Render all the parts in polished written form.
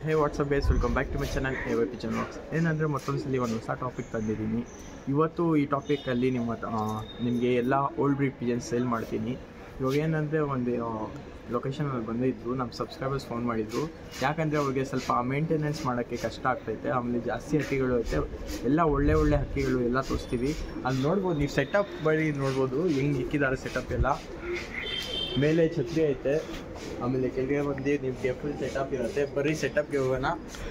Hey what's up guys, welcome back to my channel AYP channel. ಏನಂದರೆ ಮತ್ತೊಂದು ಸಲ ಒಂದು ಹೊಸ ಟಾಪಿಕ್ ತಂದಿದ್ದೀನಿ. ಇವತ್ತು ಈ ಟಾಪಿಕಲ್ಲಿ ನಿಮಗೆ ಎಲ್ಲ ಓಲ್ಡ್ ಬ್ರೀಡ್ ಪಿಜನ್ ಸೇಲ್ ಮಾಡ್ತೀನಿ. ಇವಾಗ ಏನಂದರೆ ಒಂದು ಲೊಕೇಶನಲ್ಲಿ ಬಂದಿದ್ದು ನಮ್ಮ ಸಬ್ಸ್ಕ್ರೈಬರ್ಸ್ ಫೋನ್ ಮಾಡಿದರು. ಯಾಕಂದರೆ ಅವ್ರಿಗೆ ಸ್ವಲ್ಪ ಮೇಂಟೆನೆನ್ಸ್ ಮಾಡೋಕ್ಕೆ ಕಷ್ಟ ಆಗ್ತೈತೆ. ಆಮೇಲೆ ಜಾಸ್ತಿ ಹಕ್ಕಿಗಳು ಐತೆ, ಎಲ್ಲ ಒಳ್ಳೆ ಹಕ್ಕಿಗಳು ಎಲ್ಲ ತೋರಿಸ್ತೀವಿ. ಅಲ್ಲಿ ನೋಡ್ಬೋದು, ನೀವು ಸೆಟಪ್ ಬಳಿ ನೋಡ್ಬೋದು ಹೆಂಗೆ ಇಕ್ಕಿದ್ದಾರೆ ಸೆಟಪ್ ಎಲ್ಲ. ಮೇಲೆ ಛತ್ರಿ ಐತೆ, ಆಮೇಲೆ ಕೆಳಗೆ ಬಂದು ನಿಮಗೆ ಫುಲ್ ಸೆಟಪ್ ಇರುತ್ತೆ. ಬರೀ ಸೆಟಪ್ಗೆ ಹೋಗೋಣ.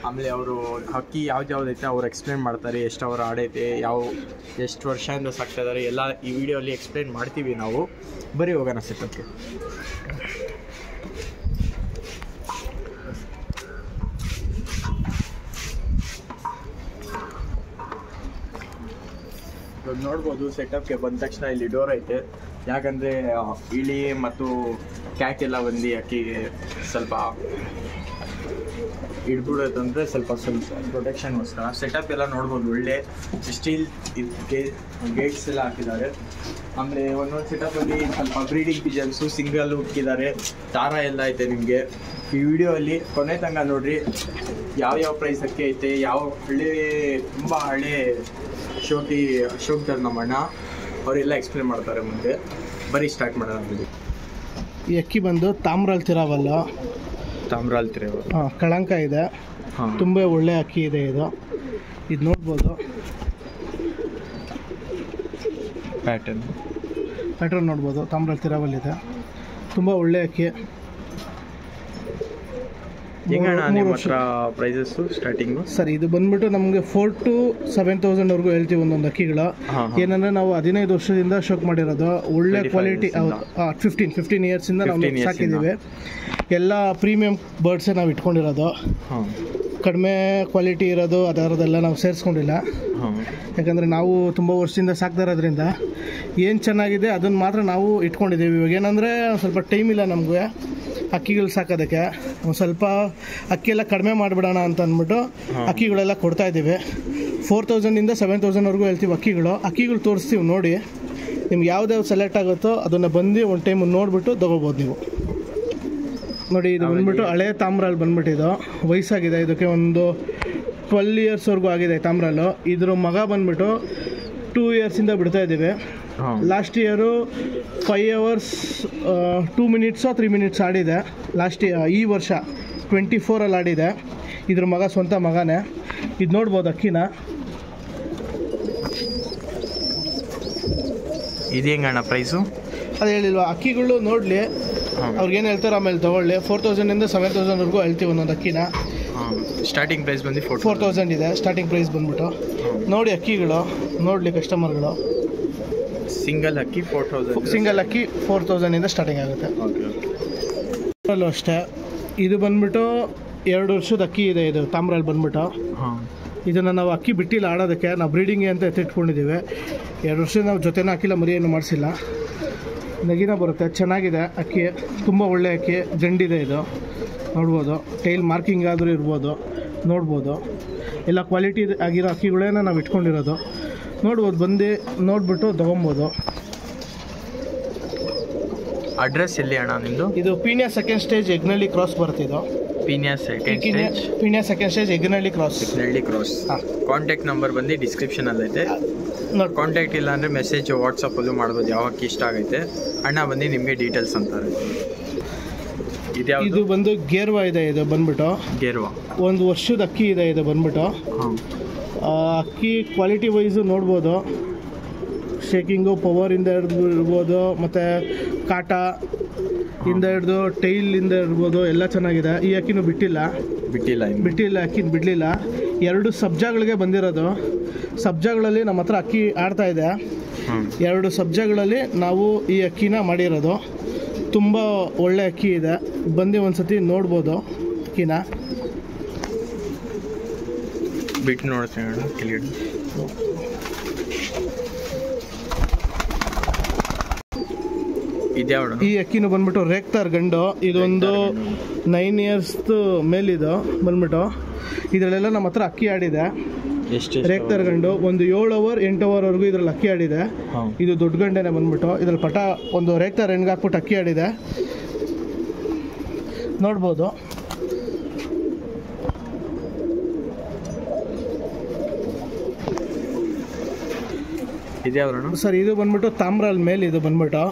ಆಮೇಲೆ ಅವರು ಹಕ್ಕಿ ಯಾವ್ದೈತೆ ಅವ್ರು ಎಕ್ಸ್ಪ್ಲೇನ್ ಮಾಡ್ತಾರೆ, ಎಷ್ಟು ಅವರ್ ಆಡೈತೆ, ಎಷ್ಟು ವರ್ಷದಿಂದ ಸಾಕ್ತಾ ಇದ್ದಾರೆ ಎಲ್ಲ ಈ ವಿಡಿಯೋಲಿ ಎಕ್ಸ್ಪ್ಲೇನ್ ಮಾಡ್ತೀವಿ ನಾವು. ಬರೀ ಹೋಗೋಣ ಸೆಟಪ್ಗೆ. ನೋಡ್ಬೋದು, ಸೆಟಪ್ಗೆ ಬಂದ ತಕ್ಷಣ ಇಲ್ಲಿ ಡೋರ್ ಐತೆ. ಯಾಕಂದರೆ ಇಳಿ ಮತ್ತು ಕ್ಯಾಟ್ ಎಲ್ಲ ಬಂದು ಅಕ್ಕಿಗೆ ಸ್ವಲ್ಪ ಇಡ್ಬಿಡೋದಂದರೆ ಸ್ವಲ್ಪ ಪ್ರೊಟೆಕ್ಷನ್ಗೋಸ್ಕರ ಸೆಟಪ್ ಎಲ್ಲ ನೋಡ್ಬೋದು. ಒಳ್ಳೆ ಸ್ಟೀಲ್ ಗೇಟ್ಸ್ ಎಲ್ಲ ಹಾಕಿದ್ದಾರೆ. ಆಮೇಲೆ ಒಂದೊಂದು ಸೆಟಪಲ್ಲಿ ಸ್ವಲ್ಪ ಬ್ರೀಡಿಂಗ್ ಪಿಜನ್ಸು ಸಿಂಗಲ್ ಹುಟ್ಟಿದ್ದಾರೆ. ದಾರ ಎಲ್ಲ ಐತೆ. ನಿಮಗೆ ಈ ವಿಡಿಯೋಲ್ಲಿ ಕೊನೆ ತನಕ ನೋಡಿರಿ. ಯಾವ ಪ್ರೈಸ್ ಅಕ್ಕಿ ಐತೆ, ಯಾವ ತುಂಬ ಹಳೆ ಶೋಕ್ದಾರ್ ನಮ್ಮಣ್ಣ ಅವರೆಲ್ಲ ಎಕ್ಸ್ಪ್ಲೇನ್ ಮಾಡ್ತಾರೆ ಮುಂದೆ. ಬರೀ ಸ್ಟಾರ್ಟ್ ಮಾಡೋಣ. ಈ ಅಕ್ಕಿ ಬಂದು ತಾಮ್ರಾಲ್ ತಿರಾವಲ್ಲ, ಕಳಂಕ ಇದೆ. ತುಂಬ ಒಳ್ಳೆ ಅಕ್ಕಿ ಇದೆ. ಇದು ನೋಡ್ಬೋದು, ಪ್ಯಾಟರ್ನ್ ನೋಡ್ಬೋದು. ತಾಮ್ರಾಲ್ ತಿರಾವಲ್ ಇದೆ, ತುಂಬ ಒಳ್ಳೆ ಅಕ್ಕಿ. ಹೆಂಗಣ್ಣ ನಿಮ್ಮ ಹತ್ರ ಪ್ರೈಸಸ್ಸು ಸ್ಟಾರ್ಟಿಂಗು? ಸರ್, ಇದು ಬಂದ್ಬಿಟ್ಟು ನಮಗೆ 4,000 to 7,000ವರೆಗೂ ಹೇಳ್ತೀವಿ ಒಂದೊಂದು ಅಕ್ಕಿಗಳು. ಏನಂದರೆ ನಾವು 15 ವರ್ಷದಿಂದ ಶೋಕ್ ಮಾಡಿರೋದು. ಒಳ್ಳೆ ಕ್ವಾಲಿಟಿ. 15 ಇಯರ್ಸಿಂದ ನಾವು ಸಾಕಿದ್ದೀವಿ. ಎಲ್ಲ ಪ್ರೀಮಿಯಂ ಬರ್ಡ್ಸೇ ನಾವು ಇಟ್ಕೊಂಡಿರೋದು. ಕಡಿಮೆ ಕ್ವಾಲಿಟಿ ಇರೋದು ಅದರದೆಲ್ಲ ನಾವು ಸೇರಿಸ್ಕೊಂಡಿಲ್ಲ. ಯಾಕಂದರೆ ನಾವು ತುಂಬ ವರ್ಷದಿಂದ ಸಾಕ್ತಾ ಇರೋದ್ರಿಂದ ಏನು ಚೆನ್ನಾಗಿದೆ ಅದನ್ನು ಮಾತ್ರ ನಾವು ಇಟ್ಕೊಂಡಿದ್ದೀವಿ. ಇವಾಗ ಏನಂದರೆ ಸ್ವಲ್ಪ ಟೈಮ್ ಇಲ್ಲ ನಮಗೆ ಅಕ್ಕಿಗಳು ಸಾಕೋದಕ್ಕೆ. ಒಂದು ಸ್ವಲ್ಪ ಅಕ್ಕಿಯೆಲ್ಲ ಕಡಿಮೆ ಮಾಡಿಬಿಡೋಣ ಅಂತ ಅಂದ್ಬಿಟ್ಟು ಅಕ್ಕಿಗಳೆಲ್ಲ ಕೊಡ್ತಾಯಿದ್ದೀವಿ. 4,000 to 7,000ವರೆಗೂ ಹೇಳ್ತೀವಿ ಅಕ್ಕಿಗಳು ತೋರಿಸ್ತೀವಿ. ನೋಡಿ, ನಿಮ್ಗೆ ಯಾವ್ದಾವ್ದು ಸೆಲೆಕ್ಟ್ ಆಗುತ್ತೋ ಅದನ್ನು ಬಂದು ಒಂದು ಟೈಮ್ ನೋಡಿಬಿಟ್ಟು ತೊಗೋಬೋದು ನೀವು. ನೋಡಿ, ಇದು ಬಂದ್ಬಿಟ್ಟು ಹಳೆ ತಾಮ್ರಲ್ಲಿ ಬಂದ್ಬಿಟ್ಟಿದ್ದು. ವಯಸ್ಸಾಗಿದೆ, ಇದಕ್ಕೆ ಒಂದು 12 ಇಯರ್ಸ್ವರೆಗೂ ಆಗಿದೆ ತಾಮ್ರಲ್ಲು. ಇದ್ರ ಮಗ ಬಂದ್ಬಿಟ್ಟು 2 ಇಯರ್ಸಿಂದ ಬಿಡ್ತಾ ಇದ್ದೀವಿ. Last year 5 hours 2 minutes 3 minutes ಆಡಿದೆ. ಈ ವರ್ಷ 24 ಆಡಿದೆ. ಇದ್ರ ಮಗ ಸ್ವಂತ ಮಗನೇ. ಇದು ನೋಡ್ಬೋದು ಅಕ್ಕಿನ. ಇದು ಹೆಂಗಣ್ಣ ಪ್ರೈಸು? ಅದು ಹೇಳಿಲ್ವಾ, ಅಕ್ಕಿಗಳು ನೋಡಲಿ, ಅವ್ರಿಗೇನು ಹೇಳ್ತಾರೆ ಆಮೇಲೆ ತೊಗೊಳ್ಳಿ. 4,000 to 7,000ವರೆಗೂ ಹೇಳ್ತೀವಿ ಒಂದೊಂದು ಅಕ್ಕಿನ. ಸ್ಟಾರ್ಟಿಂಗ್ ಪ್ರೈಸ್ ಬಂದು 4,000 ಇದೆ ಸ್ಟಾರ್ಟಿಂಗ್ ಪ್ರೈಸ್ ಬಂದ್ಬಿಟ್ಟು. ನೋಡಿ ಅಕ್ಕಿಗಳು ನೋಡಲಿ ಕಸ್ಟಮರ್ಗಳು. ಸಿಂಗಲ್ ಅಕ್ಕಿ 4,000. ಸಿಂಗಲ್ ಅಕ್ಕಿ 4,000 ಸ್ಟಾರ್ಟಿಂಗ್ ಆಗುತ್ತೆ. ಅಲ್ಲೂ ಅಷ್ಟೇ. ಇದು ಬಂದ್ಬಿಟ್ಟು 2 ವರ್ಷದ ಅಕ್ಕಿ ಇದೆ. ಇದು ತಾಮ್ರಲ್ಲಿ ಬಂದ್ಬಿಟ್ಟು ಇದನ್ನು ನಾವು ಅಕ್ಕಿ ಬಿಟ್ಟಿಲ್ಲ ಆಡೋದಕ್ಕೆ. ನಾವು ಬ್ರೀಡಿಂಗ್ಗೆ ಅಂತ ಎತ್ತಿಟ್ಕೊಂಡಿದ್ದೀವಿ. 2 ವರ್ಷ ನಾವು ಜೊತೆನೂ ಹಾಕಿಲ್ಲ, ಮರಿಯನ್ನು ಮಾಡಿಸಿಲ್ಲ. ನಗಿನ ಬರುತ್ತೆ, ಚೆನ್ನಾಗಿದೆ ಅಕ್ಕಿ. ತುಂಬ ಒಳ್ಳೆ ಅಕ್ಕಿ, ಜಂಡಿದೆ. ಇದು ನೋಡ್ಬೋದು, ಟೈಲ್ ಮಾರ್ಕಿಂಗ್ ಆದರೂ ಇರ್ಬೋದು. ನೋಡ್ಬೋದು, ಎಲ್ಲ ಕ್ವಾಲಿಟಿ ಆಗಿರೋ ಅಕ್ಕಿಗಳೇನ ನಾವು ಇಟ್ಕೊಂಡಿರೋದು. ನೋಡ್ಬೋದು, ಬಂದು ನೋಡ್ಬಿಟ್ಟು ತೊಗೊಬೋದು. ಅಡ್ರೆಸ್ ಎಲ್ಲಿ ಅಣ್ಣ ನಿಮ್ಮದು? ಇದು Peenya second stage Hegganahalli cross ಬರ್ತಿದ್ದು. Peenya second stage Hegganahalli cross. Contact number ಬಂದು ಡಿಸ್ಕ್ರಿಪ್ಷನಲ್ಲಿ ಐತೆ. ಕಾಂಟ್ಯಾಕ್ಟ್ ಇಲ್ಲ ಅಂದರೆ ಮೆಸೇಜ್ ವಾಟ್ಸಪ್ಪಲ್ಲೂ ಮಾಡ್ಬೋದು. ಯಾವ ಅಕ್ಕಿ ಇಷ್ಟ ಆಗೈತೆ ಅಣ್ಣ ಬಂದು ನಿಮಗೆ ಡೀಟೇಲ್ಸ್ ಅಂತಾರೆ. ಇದು ಬಂದು ಗೇರ್ವಾ ಇದೆ. ಇದು ಬಂದ್ಬಿಟ್ಟು ಗೇರ್ವಾ 1 ವರ್ಷದ ಅಕ್ಕಿ ಇದೆ. ಇದು ಬಂದ್ಬಿಟ್ಟು ಅಕ್ಕಿ ಕ್ವಾಲಿಟಿ ವೈಸು ನೋಡ್ಬೋದು. ಶೇಕಿಂಗು ಪವರಿಂದ ಇರ್ಬೋದು, ಮತ್ತು ಕಾಟ ಇಂದ ಹಿಡ್ದು ಟೈಲಿಂದ ಇರ್ಬೋದು, ಎಲ್ಲ ಚೆನ್ನಾಗಿದೆ. ಈ ಅಕ್ಕಿನೂ ಬಿಟ್ಟಿಲ್ಲ ಅಕ್ಕಿನ ಬಿಡಲಿಲ್ಲ. 2 ಸಬ್ಜಾಗಳಿಗೆ ಬಂದಿರೋದು. ಸಬ್ಜಾಗಳಲ್ಲಿ ನಮ್ಮ ಹತ್ರ ಅಕ್ಕಿ ಆಡ್ತಾ ಇದೆ. 2 ಸಬ್ಜಾಗಳಲ್ಲಿ ನಾವು ಈ ಅಕ್ಕಿನ ಮಾಡಿರೋದು. ತುಂಬ ಒಳ್ಳೆ ಅಕ್ಕಿ ಇದೆ. ಬಂದು ಒಂದು ಸತಿ ನೋಡ್ಬೋದು ಅಕ್ಕಿನ. ಬಿಟ್ಟು ನೋಡ್ತೀನಿ. ಈ ಅಕ್ಕಿನೂ ಬಂದ್ಬಿಟ್ಟು ರೇಕ್ತಾರ್ ಗಂಡು. ಇದೊಂದು 9 years ಮೇಲಿದು ಬಂದ್ಬಿಟ್ಟು. ಇದರಲ್ಲೆಲ್ಲ ನಮ್ಮ ಹತ್ರ ಅಕ್ಕಿ ಆಡಿದೆ. ರೇಕ್ತಾರ್ ಗಂಡು ಒಂದು 7 hour 8 hourವರೆಗೂ ಇದ್ರಲ್ಲಿ ಅಕ್ಕಿ ಆಡಿದೆ. ಇದು ದೊಡ್ಡ ಗಂಡೇನೆ ಬಂದ್ಬಿಟ್ಟು. ಇದ್ರಲ್ಲಿ ಪಟ ಒಂದು ರೇಕ್ತಾರ್ ಹೆಣ್ಗೆ ಹಾಕ್ಬಿಟ್ಟು ಅಕ್ಕಿ ಆಡಿದೆ. ನೋಡ್ಬೋದು. ಇದ್ಯಾವ್ರಣ ಸರ್ ಇದು ಬಂದ್ಬಿಟ್ಟು ತಾಮ್ರಲ್ಲಿ ಮೇಲೆ ಇದು ಬಂದ್ಬಿಟ್ಟು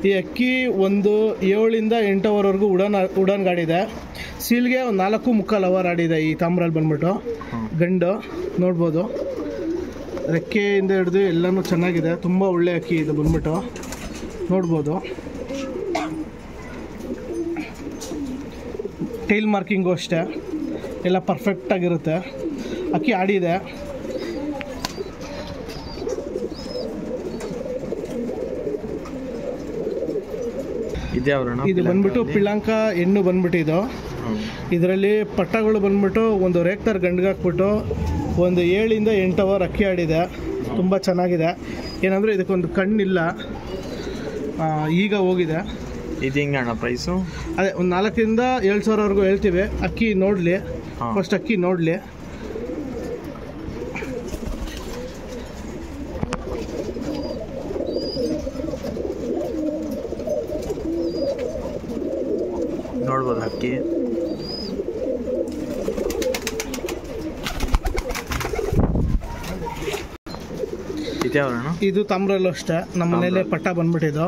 ಈ ಅಕ್ಕಿ ಒಂದು 7 ಇಂದ 8 ಅವರ್ವರೆಗೂ ಉಡಾನ್ ಗಾಡಿದೆ. ಸೀಲ್ಗೆ ಒಂದು 4.25 ಅವರ್ ಆಡಿದೆ ಈ ತಾಮ್ರಲ್ಲಿ ಬಂದ್ಬಿಟ್ಟು. ಗಂಡು ನೋಡ್ಬೋದು, ರೆಕ್ಕೆಯಿಂದ ಹಿಡಿದು ಎಲ್ಲನೂ ಚೆನ್ನಾಗಿದೆ. ತುಂಬ ಒಳ್ಳೆ ಅಕ್ಕಿ ಇದು ಬಂದ್ಬಿಟ್ಟು ನೋಡ್ಬೋದು. ಟೈಲ್ ಮಾರ್ಕಿಂಗು ಅಷ್ಟೇ ಎಲ್ಲ ಪರ್ಫೆಕ್ಟಾಗಿರುತ್ತೆ. ಅಕ್ಕಿ ಆಡಿದೆ. ಇದು ಬಂದ್ಬಿಟ್ಟು ಪಿಳಂಕ ಹೆಣ್ಣು ಬಂದ್ಬಿಟ್ಟು ಇದು. ಇದರಲ್ಲಿ ಪಟ್ಟಗಳು ಬಂದ್ಬಿಟ್ಟು ಒಂದು ರೇಕ್ತಾರ್ ಗಂಡಿಗೆ ಹಾಕ್ಬಿಟ್ಟು ಒಂದು 7 ಇಂದ 8 ಅವರ್ ಅಕ್ಕಿ ಆಡಿದೆ. ತುಂಬ ಚೆನ್ನಾಗಿದೆ. ಏನಂದರೆ ಇದಕ್ಕೊಂದು ಕಣ್ಣಿಲ್ಲ, ಈಗ ಹೋಗಿದೆ. ಇದು ಹೆಂಗೆ ಅಣ್ಣ ಪ್ರೈಸು? ಅದೇ ಒಂದು 4 ಇಂದ 7 ಸಾವಿರವರೆಗೂ ಹೇಳ್ತೀವಿ. ಅಕ್ಕಿ ನೋಡಲಿ, ಫಸ್ಟ್ ಅಕ್ಕಿ ನೋಡಲಿ. ನೋಡ್ಬೋದು ಅಕ್ಕಿ. ಇದು ತಾಮ್ರಲ್ಲೂ ಅಷ್ಟೇ. ನಮ್ಮ ಮನೇಲೆ ಪಟ್ಟ ಬಂದ್ಬಿಟ್ಟಿದ್ದು.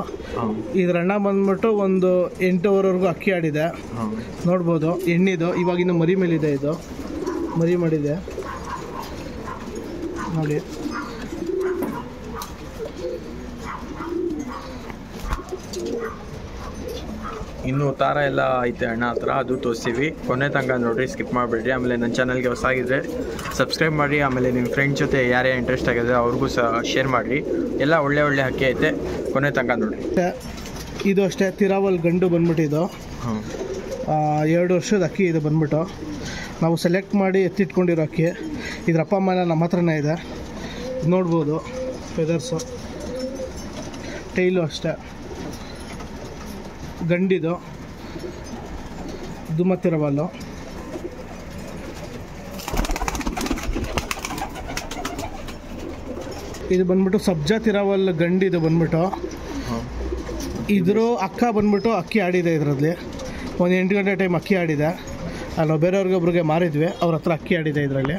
ಇದ್ರ ಅಣ್ಣ ಬಂದ್ಬಿಟ್ಟು ಒಂದು 8 ಅವರ್ವರೆಗೂ ಅಕ್ಕಿ ಆಡಿದೆ. ನೋಡ್ಬೋದು ಎಣ್ಣಿದು. ಇವಾಗಿನ ಮರಿ ಮೇಲಿದೆ, ಇದು ಮರಿ ಮಾಡಿದೆ ನೋಡಿ. ಇನ್ನೂ ತಾರ ಎಲ್ಲ ಐತೆ ಅಣ್ಣ ಹತ್ರ, ಅದು ತೋರಿಸ್ತೀವಿ. ಕೊನೆ ತನಕ ನೋಡಿರಿ, ಸ್ಕಿಪ್ ಮಾಡಿಬಿಡ್ರಿ. ಆಮೇಲೆ ನನ್ನ ಚಾನಲ್ಗೆ ಹೊಸಾಗಿದ್ರೆ ಸಬ್ಸ್ಕ್ರೈಬ್ ಮಾಡಿ. ಆಮೇಲೆ ನಿಮ್ಮ ಫ್ರೆಂಡ್ಸ್ ಜೊತೆ ಯಾರೇ ಇಂಟ್ರೆಸ್ಟ್ ಆಗಿದೆ ಅವ್ರಿಗೂ ಸಹ ಶೇರ್ ಮಾಡಿರಿ. ಎಲ್ಲ ಒಳ್ಳೆ ಅಕ್ಕಿ ಐತೆ, ಕೊನೆ ತನಕ ನೋಡಿ. ಇದು ಅಷ್ಟೇ ತಿರಾವಲ್ ಗಂಡು ಬಂದ್ಬಿಟ್ಟಿದ್ದು. 2 ವರ್ಷದ ಅಕ್ಕಿ ಇದು ಬಂದ್ಬಿಟ್ಟು. ನಾವು ಸೆಲೆಕ್ಟ್ ಮಾಡಿ ಎತ್ತಿಟ್ಕೊಂಡಿರೋ ಅಕ್ಕಿ. ಇದ್ರ ಅಪ್ಪ ಅಮ್ಮ ನಮ್ಮ ಹತ್ರನೇ ಇದೆ, ನೋಡ್ಬೋದು. ಫೆದರ್ಸು, ಟೈಲು ಅಷ್ಟೇ. ಗಂಡಿದು ದುಮತಿರವಲ್ಲು. ಇದು ಬಂದ್ಬಿಟ್ಟು ಸಬ್ಜಾ ತಿರಾವಲ್ ಗಂಡಿದು ಬಂದ್ಬಿಟ್ಟು. ಇದ್ರ ಅಕ್ಕ ಬಂದ್ಬಿಟ್ಟು ಅಕ್ಕಿ ಆಡಿದೆ. ಇದರಲ್ಲಿ ಒಂದು 8 ಗಂಟೆ ಟೈಮ್ ಅಕ್ಕಿ ಆಡಿದೆ. ನಾವು ಬೇರೆಯವ್ರಿಗೊಬ್ರಿಗೆ ಮಾರಿದ್ವಿ, ಅವ್ರ ಹತ್ರ ಅಕ್ಕಿ ಆಡಿದೆ. ಇದರಲ್ಲಿ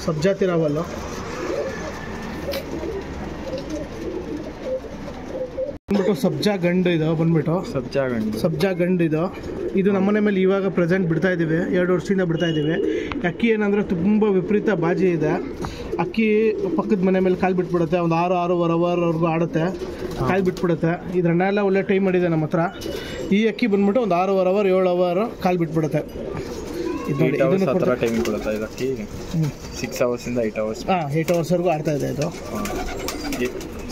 ಸಬ್ಜಾ ತಿರಾವಲ್ಲು. ಬಂದ್ಬಿಟ್ಟು ಸಬ್ಜಾ ಗಂಡು ಇದು ಬಂದ್ಬಿಟ್ಟು. ಸಬ್ಜಾ ಗಂಡು ಇದು. ಇದು ನಮ್ಮನೆ ಮೇಲೆ ಇವಾಗ ಪ್ರೆಸೆಂಟ್ ಬಿಡ್ತಾ ಇದ್ದೀವಿ, 2 ವರ್ಷದಿಂದ ಬಿಡ್ತಾ ಇದ್ದೀವಿ. ಅಕ್ಕಿ ಏನಂದರೆ ತುಂಬ ವಿಪರೀತ ಬಾಜಿ ಇದೆ. ಅಕ್ಕಿ ಪಕ್ಕದ ಮನೆ ಮೇಲೆ ಕಾಲು ಬಿಟ್ಬಿಡುತ್ತೆ. ಒಂದು 6-6.5 ಅವರ್ವರೆಗೂ ಆಡುತ್ತೆ, ಕಾಲು ಬಿಟ್ಬಿಡುತ್ತೆ. ಇದ್ರನ್ನ ಎಲ್ಲ ಒಳ್ಳೆ ಟೈಮ್ ಮಾಡಿದೆ ನಮ್ಮ ಹತ್ರ. ಈ ಅಕ್ಕಿ ಬಂದ್ಬಿಟ್ಟು ಒಂದು 6.5 ಅವರ್ 7 ಅವರ್ ಕಾಲು ಬಿಟ್ಬಿಡುತ್ತೆ. ಇದು ನೋಡಿ, ಇದನ್ನು ಟೈಮ್ ಕೊಡುತ್ತೆ. ಇದಕ್ಕೆ 6 ಅವರ್ಸಿಂದ 8 ಅವರ್ಸ್. 8 ಅವರ್ಸ್ವರೆಗೂ ಆಡ್ತಾ ಇದೆ ಇದು.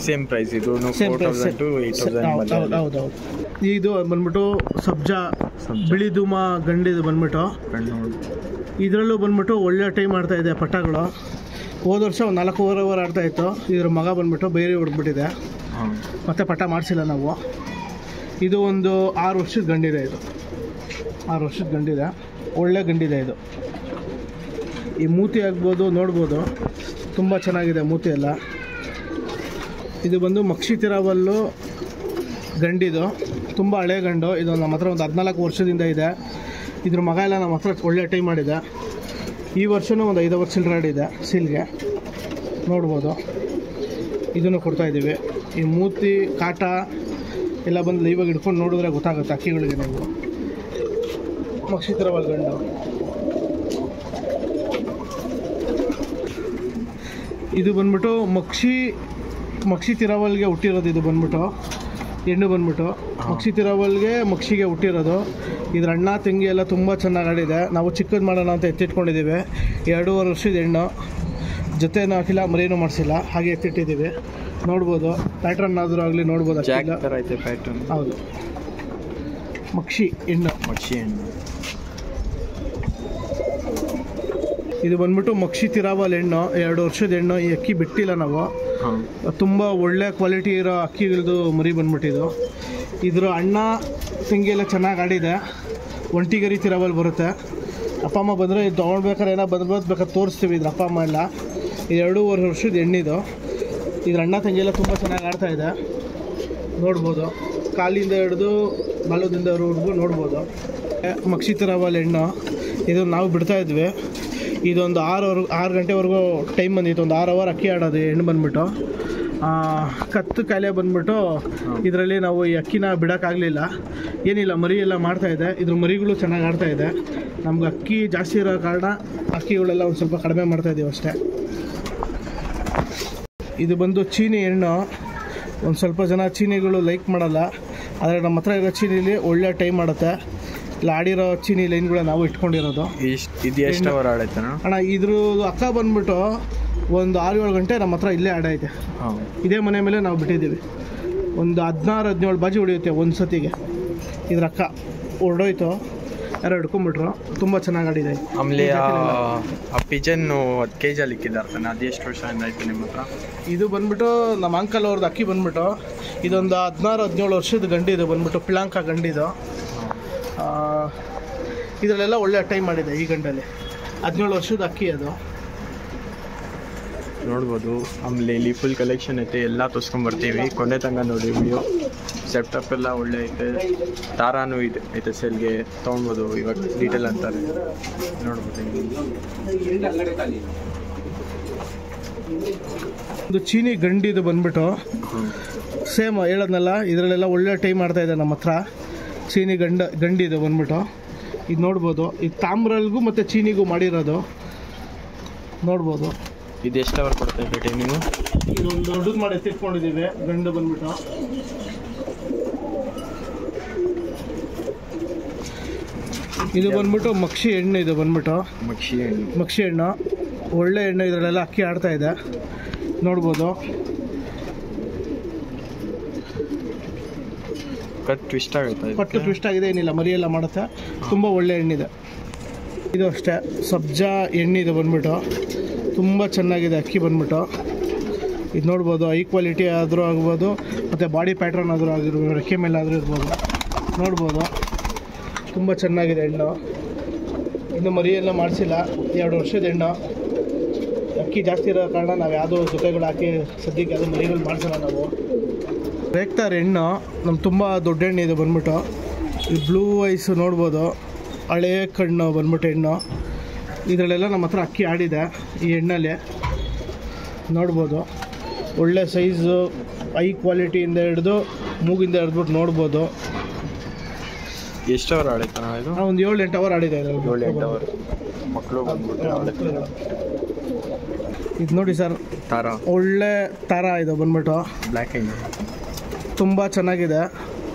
ಸೇಮ್ ಪ್ರೈಸ್ ಇದು. 4,000 to 8,000. ಹೌದೌದು. ಇದು ಬಂದ್ಬಿಟ್ಟು ಸಬ್ಜಾ ಬಿಳಿ ಧೂಮ ಗಂಡಿದು ಬಂದ್ಬಿಟ್ಟು. ಇದರಲ್ಲೂ ಬಂದ್ಬಿಟ್ಟು ಒಳ್ಳೆ ಟೈಮ್ ಆಡ್ತಾ ಇದೆ ಪಟ್ಟಗಳು. ಹೋದ ವರ್ಷ ಒಂದು 4 ಅವರ್ ಆಡ್ತಾ ಇತ್ತು. ಇದ್ರ ಮಗ ಬಂದ್ಬಿಟ್ಟು ಬೇರೆ ಹೊಡೆದ್ಬಿಟ್ಟಿದೆ, ಮತ್ತೆ ಪಟ್ಟ ಮಾಡಿಸಿಲ್ಲ ನಾವು. ಇದು ಒಂದು 6 ವರ್ಷದ ಗಂಡಿದೆ. ಇದು 6 ವರ್ಷದ ಗಂಡಿದೆ, ಒಳ್ಳೆ ಗಂಡಿದೆ ಇದು. ಈ ಮೂತಿ ಆಗ್ಬೋದು, ನೋಡ್ಬೋದು, ತುಂಬ ಚೆನ್ನಾಗಿದೆ ಮೂತಿ ಎಲ್ಲ. ಇದು ಬಂದು ಮಕ್ಷಿ ತಿರಾವಲ್ಲು ಗಂಡಿದು, ತುಂಬ ಹಳೆ ಗಂಡು. ಇದು ನಮ್ಮ ಹತ್ರ ಒಂದು 14 ವರ್ಷದಿಂದ ಇದೆ. ಇದ್ರ ಮಗ ಎಲ್ಲ ನಮ್ಮ ಹತ್ರ ಒಳ್ಳೆ ಟೈಮ್ ಮಾಡಿದೆ. ಈ ವರ್ಷವೂ ಒಂದು 5 ಅವರ್ ಚಿಲ್ಲರೆ ಆಡಿದೆ ಸೀಲ್ಗೆ, ನೋಡ್ಬೋದು. ಇದನ್ನು ಕೊಡ್ತಾಯಿದ್ದೀವಿ. ಈ ಮೂತಿ ಕಾಟ ಎಲ್ಲ ಬಂದು ಇವಾಗ ಹಿಡ್ಕೊಂಡು ನೋಡಿದ್ರೆ ಗೊತ್ತಾಗುತ್ತೆ ಅಕ್ಕಿಗಳಿಗೆ. ನೀವು ಮಕ್ಷಿ ತಿರಾವಲ್ ಗಂಡು. ಇದು ಬಂದ್ಬಿಟ್ಟು ಮಕ್ಷಿ ತಿರಾವಲ್ಗೆ ಹುಟ್ಟಿರೋದು. ಇದು ಬಂದ್ಬಿಟ್ಟು ಹೆಣ್ಣು ಬಂದ್ಬಿಟ್ಟು ಮಕ್ಷಿ ತಿರಾವಲ್ಗೆ ಮಕ್ಷಿಗೆ ಹುಟ್ಟಿರೋದು. ಇದ್ರ ಅಣ್ಣ ತಂಗಿ ಎಲ್ಲ ತುಂಬ ಚೆನ್ನಾಗಿ ಆಡಿದೆ. ನಾವು ಚಿಕ್ಕದು ಮಾಡೋಣ ಅಂತ ಎತ್ತಿಟ್ಕೊಂಡಿದ್ದೀವಿ. 2.5 ವರ್ಷದ ಹೆಣ್ಣು, ಜೊತೆನೂ ಹಾಕಿಲ್ಲ, ಮರಿನೂ ಮಾಡಿಸಿಲ್ಲ, ಹಾಗೆ ಎತ್ತಿಟ್ಟಿದ್ದೀವಿ. ನೋಡ್ಬೋದು, ಪ್ಯಾಟ್ರನ್ ಆದರೂ ಆಗಲಿ ನೋಡ್ಬೋದು. ಹೌದು, ಮಕ್ಷಿ ಹೆಣ್ಣು. ಇದು ಬಂದ್ಬಿಟ್ಟು ಮಕ್ಷಿ ತಿರಾವಲ್ ಹೆಣ್ಣು, 2 ವರ್ಷದ ಹೆಣ್ಣು. ಈ ಅಕ್ಕಿ ಬಿಟ್ಟಿಲ್ಲ ನಾವು. ತುಂಬ ಒಳ್ಳೆ ಕ್ವಾಲಿಟಿ ಇರೋ ಅಕ್ಕಿಗಳದ್ದು ಮರಿ ಬಂದ್ಬಿಟ್ಟಿದ್ದು. ಇದ್ರ ಅಣ್ಣ ತಂಗಿ ಎಲ್ಲ ಚೆನ್ನಾಗಿ ಆಡಿದೆ. ಒಂಟಿಗರಿ ತಿರಾವಲ್ ಬರುತ್ತೆ. ಅಪ್ಪ ಅಮ್ಮ ಬಂದರೆ ಇದು ತೊಗೊಳ್ಬೇಕಾದ್ರೆ ಏನೋ ಬೇಕಾದ್ರೆ ತೋರಿಸ್ತೀವಿ. ಇದ್ರ ಅಪ್ಪ ಅಮ್ಮ ಎಲ್ಲ. ಇದು 2.5 ವರ್ಷದ ಹೆಣ್ಣಿದು. ಇದ್ರ ಅಣ್ಣ ತಂಗಿ ಎಲ್ಲ ತುಂಬ ಚೆನ್ನಾಗಿ ಆಡ್ತಾಯಿದೆ, ನೋಡ್ಬೋದು. ಕಾಲಿಂದ ಹಿಡಿದು ಬಾಲದಿಂದ ಹಿಡಿದು ನೋಡ್ಬೋದು. ಮಕ್ಷಿ ತಿರಾವಲ್ ಹೆಣ್ಣು ಇದು ನಾವು ಬಿಡ್ತಾಯಿದ್ವಿ. ಇದೊಂದು 6 ಗಂಟೆವರೆಗೂ ಟೈಮ್ ಬಂದಿತ್ತು, ಒಂದು 6 ಅವರ್ ಅಕ್ಕಿ ಆಡೋದು ಹೆಣ್ಣು ಬಂದ್ಬಿಟ್ಟು. ಕತ್ತು ಕಾಯಿಲೆ ಬಂದ್ಬಿಟ್ಟು ಇದರಲ್ಲಿ ನಾವು ಈ ಅಕ್ಕಿನ ಬಿಡೋಕ್ಕಾಗಲಿಲ್ಲ. ಏನಿಲ್ಲ, ಮರಿ ಎಲ್ಲ ಮಾಡ್ತಾಯಿದೆ, ಇದ್ರ ಮರಿಗಳು ಚೆನ್ನಾಗಿ ಆಡ್ತಾಯಿದೆ. ನಮ್ಗೆ ಅಕ್ಕಿ ಜಾಸ್ತಿ ಇರೋ ಕಾರಣ ಅಕ್ಕಿಗಳೆಲ್ಲ ಒಂದು ಸ್ವಲ್ಪ ಕಡಿಮೆ ಮಾಡ್ತಾಯಿದ್ದೀವಿ ಅಷ್ಟೇ. ಇದು ಬಂದು ಚೀನಿ ಹೆಣ್ಣು. ಒಂದು ಸ್ವಲ್ಪ ಜನ ಚೀನಿಗಳು ಲೈಕ್ ಮಾಡಲ್ಲ, ಆದರೆ ನಮ್ಮ ಹತ್ರ ಇರೋ ಚೀನಿಲಿ ಒಳ್ಳೆ ಟೈಮ್ ಮಾಡುತ್ತೆ. ಇಲ್ಲಿ ಆಡಿರೋ ಚೀನಿ ಲೈನ್ಗಳ ನಾವು ಇಟ್ಕೊಂಡಿರೋದು. ಇದು ಎಷ್ಟು ಅವರ್ ಆಡೈತೆ ಅಣ್ಣ? ಇದ್ರ ಅಕ್ಕ ಬಂದ್ಬಿಟ್ಟು ಒಂದು 6-7 ಗಂಟೆ ನಮ್ಮ ಹತ್ರ ಇಲ್ಲೇ ಆಡೈತೆ. ಇದೇ ಮನೆ ಮೇಲೆ ನಾವು ಬಿಟ್ಟಿದ್ದೀವಿ. ಒಂದು 16-17 ಬಾಜಿ ಹೊಡೆಯುತ್ತೆ ಒಂದು ಸತಿಗೆ. ಇದ್ರ ಅಕ್ಕ ಹೊರಡೋಯ್ತು, ಯಾರೋ ಹಿಡ್ಕೊಂಡ್ಬಿಟ್ರು. ತುಂಬ ಚೆನ್ನಾಗಿ ಆಡಿದೆ. ಆಮೇಲೆ ಆ ಪಿಜನ್ನು 10 kg ಇಕ್ಕಿದ್ದಾರೆ, ಅದು ಎಷ್ಟು ವರ್ಷದಿಂದ ಆಯ್ತು ನಿಮ್ಮ ಹತ್ರ? ಇದು ಬಂದ್ಬಿಟ್ಟು ನಮ್ಮ ಅಂಕಲ್ ಅವ್ರದ್ದು ಅಕ್ಕಿ ಬಂದ್ಬಿಟ್ಟು ಇದೊಂದು 16-17 ವರ್ಷದ ಗಂಡಿದು ಬಂದ್ಬಿಟ್ಟು ಪಿಳಾಂಕ ಗಂಡಿದು. ಇದರಲ್ಲೆಲ್ಲ ಒಳ್ಳೆ ಟೈಮ್ ಮಾಡಿದೆ ಈ ಗಂಡಲ್ಲಿ. 17 ವರ್ಷದ ಅಕ್ಕಿ ಅದು ನೋಡ್ಬೋದು. ಆಮೇಲೆ ಇಲ್ಲಿ ಫುಲ್ ಕಲೆಕ್ಷನ್ ಐತೆ, ಎಲ್ಲ ತೋರಿಸ್ಕೊಂಬರ್ತೀವಿ. ಕೊನೆ ತನಕ ನೋಡಿ ವಿಡಿಯೋ. ಸೆಟಪ್ ಎಲ್ಲ ಒಳ್ಳೆ ಐತೆ, ತಾರಾನು ಇದೆ ಐತೆ ಸೇಲ್ಗೆ, ತೊಗೊಳ್ಬೋದು. ಇವಾಗ ಡೀಟೇಲ್ ಅಂತಾರೆ ನೋಡ್ಬೋದು. ಇದು ಚೀನಿ ಗಂಡಿದು ಬಂದ್ಬಿಟ್ಟು ಸೇಮ್ ಹೇಳೋದ್ನಲ್ಲ, ಇದರಲ್ಲೆಲ್ಲ ಒಳ್ಳೆ ಟೈಮ್ ಮಾಡ್ತಾಯಿದೆ ನಮ್ಮ ಹತ್ರ. ಚೀನಿ ಗಂಡಿದು ಬಂದ್ಬಿಟ್ಟು ಇದು ನೋಡ್ಬೋದು. ಇದು ತಾಮ್ರಲ್ಗೂ ಮತ್ತು ಚೀನಿಗೂ ಮಾಡಿರೋದು ನೋಡ್ಬೋದು. ಇದು ಎಷ್ಟು ಅವರ್ ಕೊಡ್ತಾ ಟೈಮಿಂಗು? ಇದೊಂದು ದೊಡ್ಡದು ಮಾಡಿ ಎತ್ತಿಟ್ಕೊಂಡಿದ್ದೀವಿ ಗಂಡು ಬಂದ್ಬಿಟ್ಟು. ಇದು ಬಂದ್ಬಿಟ್ಟು ಮಕ್ಷಿ ಹೆಣ್ಣು. ಇದು ಬಂದ್ಬಿಟ್ಟು ಮಕ್ಷಿ ಹೆಣ್ಣು, ಒಳ್ಳೆ ಹೆಣ್ಣು. ಇದರಲ್ಲೆಲ್ಲ ಅಕ್ಕಿ ಆಡ್ತಾ ಇದೆ ನೋಡ್ಬೋದು. ಕಟ್ ಟ್ವಿಸ್ಟ್ ಆಗುತ್ತೆ, ಕಟ್ಟು ಟ್ವಿಸ್ಟ್ ಆಗಿದೆ, ಏನಿಲ್ಲ, ಮರಿಯೆಲ್ಲ ಮಾಡುತ್ತೆ. ತುಂಬ ಒಳ್ಳೆ ಹೆಣ್ಣಿದೆ. ಇದು ಅಷ್ಟೇ ಸಬ್ಜಾ ಎಣ್ಣಿದು ಬಂದ್ಬಿಟ್ಟು ತುಂಬ ಚೆನ್ನಾಗಿದೆ ಅಕ್ಕಿ ಬಂದ್ಬಿಟ್ಟು. ಇದು ನೋಡ್ಬೋದು, ಹೈ ಕ್ವಾಲಿಟಿ ಆದರೂ ಆಗ್ಬೋದು, ಮತ್ತು ಬಾಡಿ ಪ್ಯಾಟ್ರನ್ ಆದರೂ ಆಗಿರ್ಬೋದು, ರೆಕ್ಕೆ ಮೇಲೆ ಆದರೂ ಇರ್ಬೋದು. ನೋಡ್ಬೋದು, ತುಂಬ ಚೆನ್ನಾಗಿದೆ ಹೆಣ್ಣು. ಇನ್ನು ಮರಿಯೆಲ್ಲ ಮಾಡಿಸಿಲ್ಲ, 2 ವರ್ಷದ ಹೆಣ್ಣು. ಅಕ್ಕಿ ಜಾಸ್ತಿ ಇರೋ ಕಾರಣ ನಾವು ಯಾವುದೋ ಜೊತೆಗಳು ಹಾಕಿ ಸದ್ಯಕ್ಕೆ ಅದು ಮರಿಗಳು ಮಾಡಿಸಲ್ಲ ನಾವು. ರೇಗ್ತಾರೆ ಹೆಣ್ಣು, ನಮ್ಮ ತುಂಬ ದೊಡ್ಡ ಹೆಣ್ಣು ಇದು ಬಂದ್ಬಿಟ್ಟು. ಈ ಬ್ಲೂ ಐಸ್ ನೋಡ್ಬೋದು, ಹಳೇ ಕಣ್ಣು ಬಂದ್ಬಿಟ್ಟು ಹೆಣ್ಣು. ಇದರಲ್ಲೆಲ್ಲ ನಮ್ಮ ಹತ್ರ ಅಕ್ಕಿ ಆಡಿದೆ ಈ ಎಣ್ಣಲ್ಲಿ ನೋಡ್ಬೋದು. ಒಳ್ಳೆ ಸೈಜು, ಹೈ ಕ್ವಾಲಿಟಿಯಿಂದ ಹಿಡಿದು ಮೂಗಿಂದ ಹಿಡಿದ್ಬಿಟ್ಟು ನೋಡ್ಬೋದು. ಎಷ್ಟು ಅವರ್ ಆಡೈತೆ ಇದು? ಒಂದು 7-8 ಅವರ್ ಆಡಿದೆ. 7-8 ಅವರ್ ಮಕ್ಕಳು ಇದು ನೋಡಿ ಸರ್, ತಾರಾ, ಒಳ್ಳೆ ತಾರಾ ಇದು ಬಂದ್ಬಿಟ್ಟು ಬ್ಲ್ಯಾಕ್ ಆ್ಯಂಡ್ ತುಂಬ ಚೆನ್ನಾಗಿದೆ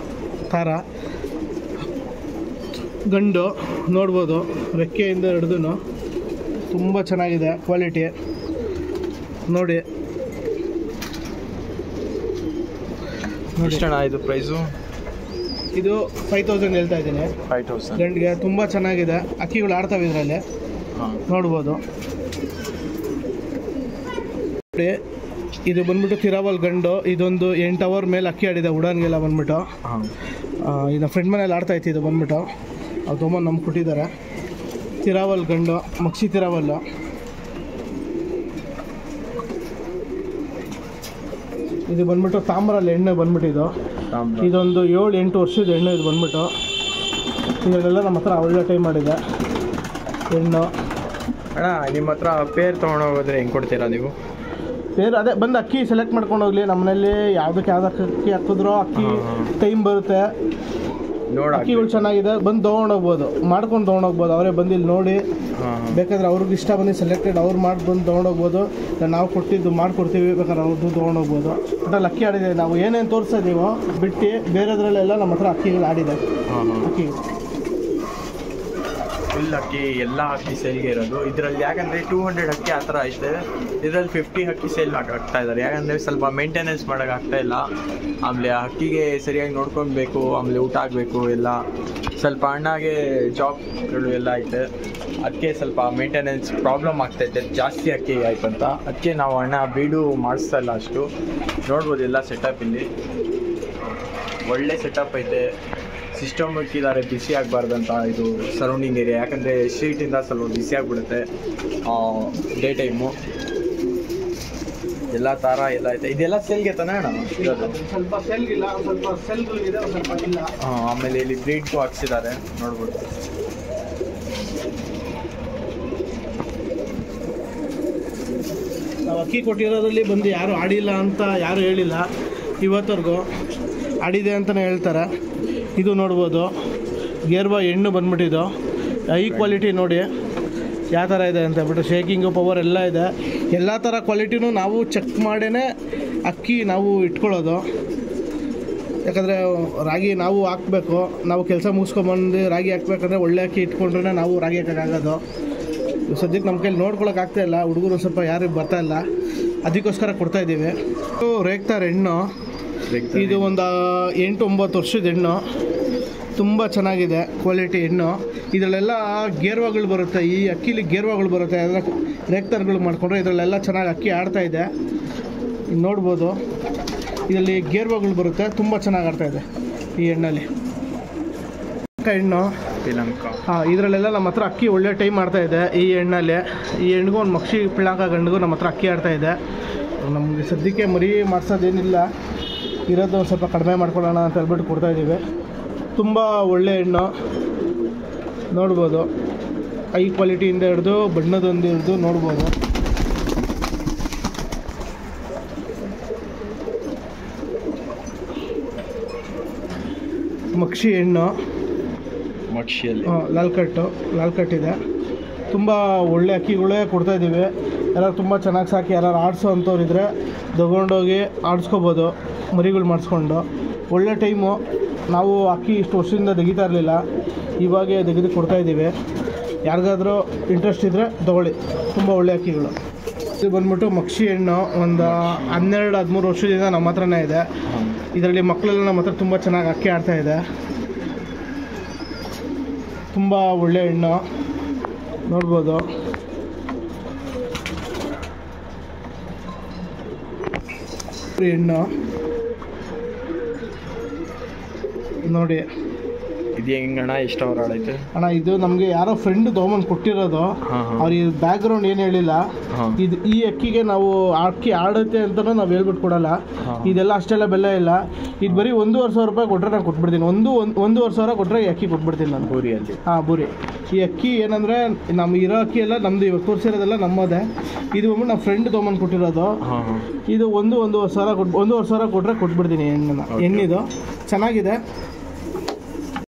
ತಾರಾ. ಗಂಡು ನೋಡ್ಬೋದು, ರೆಕ್ಕೆಯಿಂದ ಹಿಡಿದು ತುಂಬ ಚೆನ್ನಾಗಿದೆ ಕ್ವಾಲಿಟಿ ನೋಡಿ. ಎಷ್ಟಣ್ಣ ಇದು ಪ್ರೈಸು? ಇದು 5000 ಹೇಳ್ತಾ ಇದ್ದೀನಿ. 5000 ಗಂಡಿಗೆ ತುಂಬ ಚೆನ್ನಾಗಿದೆ. ಅಕ್ಕಿಗಳು ಆಡ್ತವೆ ಇದರಲ್ಲಿ ನೋಡ್ಬೋದು. ಇದು ಬಂದ್ಬಿಟ್ಟು ತಿರಾವಲ್ ಗಂಡು. ಇದೊಂದು 8 ಅವರ್ ಮೇಲೆ ಅಕ್ಕಿ ಆಡಿದೆ ಉಡಾನ್ಗೆಲ್ಲ ಬಂದ್ಬಿಟ್ಟು. ಇದು ಫ್ರೆಂಡ್ ಮನೇಲಿ ಆಡ್ತಾ ಇತ್ತು. ಇದು ಬಂದ್ಬಿಟ್ಟು ಅದು ತೊಗೊಂಡು ನಮ್ಗೆ ಕೊಟ್ಟಿದ್ದಾರೆ. ತಿರಾವಲ್ ಗಂಡು, ಮಕ್ಷಿ ತಿರಾವಲ್ಲು. ಇದು ಬಂದ್ಬಿಟ್ಟು ತಾಮ್ರಲ್ಲಿ ಎಣ್ಣೆ ಬಂದ್ಬಿಟ್ಟು ಇದೊಂದು 7-8 ವರ್ಷದ ಎಣ್ಣೆ. ಇದು ಬಂದ್ಬಿಟ್ಟು ಇದನ್ನೆಲ್ಲ ನಮ್ಮ ಹತ್ರ ಒಳ್ಳೆ ಟೈಮ್ ಮಾಡಿದೆ ಹೆಣ್ಣು. ಅಣ್ಣ ನಿಮ್ಮ ಹತ್ರ ಪೇರ್ ತೊಗೊಂಡೋಗೋದ್ರೆ ಹೆಂಗೆ ಕೊಡ್ತೀರಾ ನೀವು? ಪೇರ್ ಅದೇ ಬಂದು ಅಕ್ಕಿ ಸೆಲೆಕ್ಟ್ ಮಾಡ್ಕೊಂಡು ಹೋಗ್ಲಿ. ನಮ್ಮನೇಲಿ ಯಾವುದಕ್ಕೆ ಅಕ್ಕಿ ಹಾಕಿದ್ರೋ ಅಕ್ಕಿ ಟೈಮ್ ಬರುತ್ತೆ. ಅಕ್ಕಿಗಳು ಚೆನ್ನಾಗಿದೆ, ಬಂದು ತೊಗೊಂಡೋಗ್ಬೋದು, ಮಾಡ್ಕೊಂಡು ತೊಗೊಂಡೋಗ್ಬೋದು. ಅವರೇ ಬಂದು ಇಲ್ಲಿ ನೋಡಿ ಬೇಕಾದ್ರೆ ಅವ್ರಿಗೆ ಇಷ್ಟ ಬಂದು ಸೆಲೆಕ್ಟೆಡ್ ಅವ್ರು ಮಾಡಿ ಬಂದು ತೊಗೊಂಡೋಗ್ಬೋದು. ನಾವು ಕೊಟ್ಟಿದ್ದು ಮಾಡಿಕೊಡ್ತೀವಿ, ಬೇಕಾದ್ರೆ ಅವ್ರದ್ದು ತೊಗೊಂಡೋಗ್ಬೋದು. ಒಟ್ಟಲ್ಲಿ ಅಕ್ಕಿ ಆಡಿದೆ. ನಾವು ಏನೇನು ತೋರಿಸ್ತಾ ಇದ್ದೀವೋ ಬಿಟ್ಟು ಬೇರೆದ್ರಲ್ಲೆಲ್ಲ ನಮ್ಮ ಹತ್ರ ಅಕ್ಕಿಗಳು ಆಡಿದೆ. ಅಕ್ಕಿಗಳು ಫುಲ್ ಅಕ್ಕಿ, ಎಲ್ಲ ಅಕ್ಕಿ ಸೇಲ್ಗೆ ಇರೋದು ಇದರಲ್ಲಿ. ಯಾಕಂದರೆ 200 ಅಕ್ಕಿ ಆ ಥರ ಐತೆ. ಇದರಲ್ಲಿ 50 ಅಕ್ಕಿ ಸೇಲ್ ಆಗ್ತಾ ಇದ್ದಾರೆ. ಯಾಕಂದರೆ ಸ್ವಲ್ಪ ಮೇಂಟೆನೆನ್ಸ್ ಮಾಡೋಕೆ ಆಗ್ತಾಯಿಲ್ಲ. ಆಮೇಲೆ ಅಕ್ಕಿಗೆ ಸರಿಯಾಗಿ ನೋಡ್ಕೊಳ್ಬೇಕು, ಆಮೇಲೆ ಊಟ ಆಗಬೇಕು ಎಲ್ಲ. ಸ್ವಲ್ಪ ಅಣ್ಣಗೆ ಜಾಬ್ಗಳು ಎಲ್ಲ ಐತೆ, ಅದಕ್ಕೆ ಸ್ವಲ್ಪ ಮೇಂಟೆನೆನ್ಸ್ ಪ್ರಾಬ್ಲಮ್ ಆಗ್ತೈತೆ. ಜಾಸ್ತಿ ಅಕ್ಕಿ ಆಯ್ತು ಅಂತ ಅದಕ್ಕೆ ನಾವು ಅಣ್ಣ ಬೀಡು ಮಾಡಿಸ್ತಾ ಇಲ್ಲ ಅಷ್ಟು. ನೋಡ್ಬೋದು ಎಲ್ಲ ಸೆಟಪ್ ಇಲ್ಲಿ ಒಳ್ಳೆ ಸೆಟಪ್ ಐತೆ. ಸಿಸ್ಟಮ್ ಇಕ್ಕಿದ್ದಾರೆ ಬಿಸಿ ಆಗಬಾರ್ದಂತ ಇದು ಸರೌಂಡಿಂಗ್ ಏರಿಯಾ. ಯಾಕಂದರೆ ಸ್ಟ್ರೀಟಿಂದ ಸ್ವಲ್ಪ ಬಿಸಿ ಆಗಿಬಿಡುತ್ತೆ ಡೇ ಟೈಮು. ಎಲ್ಲ ತಾರ ಎಲ್ಲ ಐತೆ. ಇದೆಲ್ಲ ಸೇಲ್ಗೆ ತಾನೇ ಅಣ್ಣ ಇರೋದು? ಸ್ವಲ್ಪ ಸೆಲ್ಗಿಲ್ಲ, ಸ್ವಲ್ಪ ಸೆಲ್ಗಳಿದೆ, ಸ್ವಲ್ಪ ಇಲ್ಲ. ಆಮೇಲೆ ಇಲ್ಲಿ ಬ್ರೀಡ್ಗೂ ಹಾಕ್ಸಿದ್ದಾರೆ ನೋಡ್ಬೋದು. ನಾವು ಅಕ್ಕಿ ಕೊಟ್ಟಿರೋದ್ರಲ್ಲಿ ಬಂದು ಯಾರು ಆಡಿಲ್ಲ ಅಂತ ಯಾರು ಹೇಳಿಲ್ಲ, ಇವತ್ತವರೆಗೂ ಆಡಿದೆ ಅಂತಲೇ ಹೇಳ್ತಾರೆ. ಇದು ನೋಡ್ಬೋದು ಗೇರ್ಬಾ ಹೆಣ್ಣು ಬಂದ್ಬಿಟ್ಟಿದ್ದು, ಹೈ ಕ್ವಾಲಿಟಿ ನೋಡಿ ಯಾವ ಥರ ಇದೆ ಅಂತ ಹೇಳ್ಬಿಟ್ಟು, ಶೇಕಿಂಗು ಪವರ್ ಎಲ್ಲ ಇದೆ. ಎಲ್ಲ ಥರ ಕ್ವಾಲಿಟಿನೂ ನಾವು ಚೆಕ್ ಮಾಡೇ ಅಕ್ಕಿ ನಾವು ಇಟ್ಕೊಳ್ಳೋದು. ಯಾಕಂದರೆ ರಾಗಿ ನಾವು ಹಾಕಬೇಕು, ನಾವು ಕೆಲಸ ಮುಗಿಸ್ಕೊಂಬಂದು ರಾಗಿ ಹಾಕ್ಬೇಕಂದ್ರೆ ಒಳ್ಳೆ ಅಕ್ಕಿ ಇಟ್ಕೊಂಡ್ರೆ ನಾವು ರಾಗಿ ಹಾಕೋಕ್ಕಾಗೋದು. ಸದ್ಯಕ್ಕೆ ನಮ್ಮ ಕೈಲಿ ನೋಡ್ಕೊಳಕ್ಕಾಗ್ತಾಯಿಲ್ಲ, ಹುಡುಗರು ಸ್ವಲ್ಪ ಯಾರಿಗೆ ಬರ್ತಾಯಿಲ್ಲ, ಅದಕ್ಕೋಸ್ಕರ ಕೊಡ್ತಾಯಿದ್ದೀವಿ. ರೇಗ್ತಾರ್ ಹೆಣ್ಣು, ಇದು ಒಂದು 8-9 ವರ್ಷದ ಹೆಣ್ಣು, ತುಂಬ ಚೆನ್ನಾಗಿದೆ ಕ್ವಾಲಿಟಿ ಹೆಣ್ಣು. ಇದರಲ್ಲೆಲ್ಲ ಗೇರ್ವಾಗಳು ಬರುತ್ತೆ, ಈ ಅಕ್ಕಿಲಿ ಗೇರ್ವಾಗಳು ಬರುತ್ತೆ, ಅದರ ರೇಗ್ತಾರ್ಗಳು ಮಾಡಿಕೊಂಡ್ರೆ ಇದರಲ್ಲೆಲ್ಲ ಚೆನ್ನಾಗಿ ಅಕ್ಕಿ ಆಡ್ತಾಯಿದೆ. ನೋಡ್ಬೋದು ಇದರಲ್ಲಿ ಗೇರ್ವಾಗಳು ಬರುತ್ತೆ, ತುಂಬ ಚೆನ್ನಾಗಿ ಆಡ್ತಾಯಿದೆ ಈ ಎಣ್ಣಲ್ಲಿ. ಹೆಣ್ಣು ಇದರಲ್ಲೆಲ್ಲ ನಮ್ಮ ಹತ್ರ ಅಕ್ಕಿ ಒಳ್ಳೆ ಟೈಮ್ ಆಡ್ತಾಯಿದೆ ಈ ಎಣ್ಣಲ್ಲಿ. ಈ ಹೆಣ್ಣಿಗೂ ಒಂದು ಮಕ್ಷಿ ಪಿಳ್ಳಾಕ ಗಂಡಿಗೂ ನಮ್ಮ ಹತ್ರ ಅಕ್ಕಿ ಆಡ್ತಾಯಿದೆ. ನಮಗೆ ಸದ್ಯಕ್ಕೆ ಮರಿ ಮಾಡಿಸೋದೇನಿಲ್ಲ, ಇರೋದು ಒಂದು ಸ್ವಲ್ಪ ಕಡಿಮೆ ಮಾಡ್ಕೊಳ್ಳೋಣ ಅಂತ ಹೇಳ್ಬಿಟ್ಟು ಕೊಡ್ತಾಯಿದ್ದೀವಿ. ತುಂಬ ಒಳ್ಳೆ ಹೆಣ್ಣು ನೋಡ್ಬೋದು, ಹೈ ಕ್ವಾಲಿಟಿಯಿಂದ ಹಿಡಿದು ಬಣ್ಣದೊಂದು ಹಿಡಿದು ನೋಡ್ಬೋದು. ಮಕ್ಷಿ ಹೆಣ್ಣು, ಮಕ್ಷಿಯಲ್ಲಿ ಲಾಲ್ ಕಟ್ಟಿದೆ. ತುಂಬ ಒಳ್ಳೆ ಅಕ್ಕಿಗಳೇ ಕೊಡ್ತಾಯಿದ್ದೀವಿ. ಯಾರು ತುಂಬ ಚೆನ್ನಾಗಿ ಸಾಕಿ ಯಾರು ಆಡಿಸೋ ಅಂಥವ್ರಿದ್ರೆ ತಗೊಂಡೋಗಿ ಆಡಿಸ್ಕೋಬೋದು, ಮರಿಗಳು ಮಾಡಿಸ್ಕೊಂಡು. ಒಳ್ಳೆ ಟೈಮು. ನಾವು ಅಕ್ಕಿ ಇಷ್ಟು ವರ್ಷದಿಂದ ತೆಗಿತಾ ಇರಲಿಲ್ಲ, ಇವಾಗೇ ತೆಗೆದು ಕೊಡ್ತಾಯಿದ್ದೀವಿ. ಯಾರಿಗಾದರೂ ಇಂಟ್ರೆಸ್ಟ್ ಇದ್ದರೆ ತಗೊಳ್ಳಿ, ತುಂಬ ಒಳ್ಳೆ ಅಕ್ಕಿಗಳು. ಇದು ಬಂದ್ಬಿಟ್ಟು ಮಕ್ಷಿ ಹೆಣ್ಣು, ಒಂದು 12-13 ವರ್ಷದಿಂದ ನಮ್ಮ ಹತ್ರನೇ ಇದೆ. ಇದರಲ್ಲಿ ಮಕ್ಕಳೆಲ್ಲ ನಮ್ಮ ಹತ್ರ ತುಂಬ ಚೆನ್ನಾಗಿ ಅಕ್ಕಿ ಆಡ್ತಾಯಿದೆ. ತುಂಬ ಒಳ್ಳೆ ಹೆಣ್ಣು ನೋಡ್ಬೋದು. ಹೆಣ್ಣು ನೋಡಿ, ಇದು ಹೆಂಗಣ್ಣ, ಎಷ್ಟು ಅವರ್ ಆಡೈತೆ ಅಣ್ಣ? ಇದು ನಮಗೆ ಯಾರೋ ಫ್ರೆಂಡ್ ತೊಗೊಂಬಂದು ಕೊಟ್ಟಿರೋದು. ಅವ್ರಿಗೆ ಬ್ಯಾಕ್ಗ್ರೌಂಡ್ ಏನು ಹೇಳಿಲ್ಲ. ಇದು ಈ ಅಕ್ಕಿಗೆ ನಾವು ಅಕ್ಕಿ ಆಡುತ್ತೆ ಅಂತಲೂ ನಾವು ಹೇಳ್ಬಿಟ್ಟು ಕೊಡಲ್ಲ. ಇದೆಲ್ಲ ಅಷ್ಟೆಲ್ಲ ಬೆಲ್ಲ ಇಲ್ಲ. ಇದು ಬರೀ 1,500 ರೂಪಾಯಿ ಕೊಟ್ಟರೆ ನಾನು ಕೊಟ್ಬಿಡ್ತೀನಿ. 1,500 ಕೊಟ್ಟರೆ ಈ ಅಕ್ಕಿ ಕೊಟ್ಬಿಡ್ತೀನಿ ನಾನು ಬೂರಿಯಲ್ಲಿ. ಬೂರಿ ಈ ಅಕ್ಕಿ ಏನಂದರೆ ನಮ್ಮ ಇರೋ ಅಕ್ಕಿ ಎಲ್ಲ ನಮ್ಮದು, ಇವಾಗ ತೋರಿಸಿರೋದೆಲ್ಲ ನಮ್ಮದೇ. ಇದು ಬಂದ್ಬಿಟ್ಟು ನಮ್ಮ ಫ್ರೆಂಡ್ ತೊಗೊಂಬಂದು ಕೊಟ್ಟಿರೋದು. ಇದು 1,500 ಕೊಟ್ಟರೆ ಕೊಟ್ಬಿಡ್ತೀನಿ ಹೆಣ್ಣಿದು. ಚೆನ್ನಾಗಿದೆ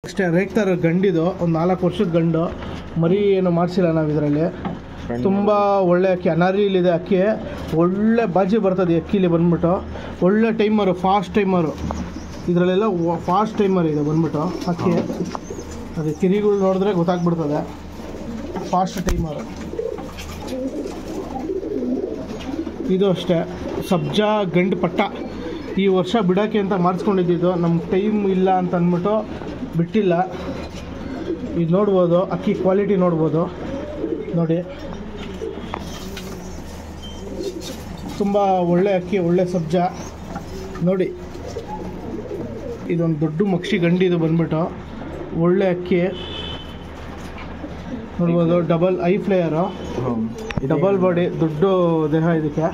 ಅಷ್ಟೇ. ರೇಗ್ತಾರ ಗಂಡಿದು, ಒಂದು 4 ವರ್ಷದ ಗಂಡು, ಮರಿ ಏನು ಮಾಡಿಸಿಲ್ಲ ನಾವು ಇದರಲ್ಲಿ. ತುಂಬ ಒಳ್ಳೆ ಅಕ್ಕಿ, ಅನಾರಿಲಿದೆ ಅಕ್ಕಿ. ಒಳ್ಳೆ ಬಾಜಿ ಬರ್ತದೆ ಈ ಅಕ್ಕಿಲಿ ಬಂದ್ಬಿಟ್ಟು. ಒಳ್ಳೆ ಟೈಮರು, ಫಾಸ್ಟ್ ಟೈಮರು. ಇದರಲ್ಲೆಲ್ಲ ಫಾಸ್ಟ್ ಟೈಮರ್ ಇದೆ ಬಂದ್ಬಿಟ್ಟು ಅಕ್ಕಿ. ಅದು ಕಿರಿಗಳು ನೋಡಿದ್ರೆ ಗೊತ್ತಾಗ್ಬಿಡ್ತದೆ, ಫಾಸ್ಟ್ ಟೈಮರು. ಇದು ಅಷ್ಟೇ ಸಬ್ಜಾ ಗಂಡು ಪಟ್ಟ. ಈ ವರ್ಷ ಬಿಡೋಕ್ಕೆ ಅಂತ ಮಾಡಿಸ್ಕೊಂಡಿದ್ದು, ನಮ್ಗೆ ಟೈಮ್ ಇಲ್ಲ ಅಂತ ಅಂದ್ಬಿಟ್ಟು ಬಿಟ್ಟಿಲ್ಲ. ಇದು ನೋಡ್ಬೋದು, ಅಕ್ಕಿ ಕ್ವಾಲಿಟಿ ನೋಡ್ಬೋದು ನೋಡಿ. ತುಂಬ ಒಳ್ಳೆ ಅಕ್ಕಿ, ಒಳ್ಳೆ ಸಬ್ಜಾ ನೋಡಿ. ಇದೊಂದು ದೊಡ್ಡ ಮಕ್ಷಿ ಗಂಡಿದು ಬಂದ್ಬಿಟ್ಟು ಒಳ್ಳೆ ಅಕ್ಕಿ ನೋಡ್ಬೋದು. ಡಬಲ್ ಐ ಫ್ಲೇಯರು, ಡಬಲ್ ಬಾಡಿ, ದೊಡ್ಡ ದೇಹ ಇದಕ್ಕೆ.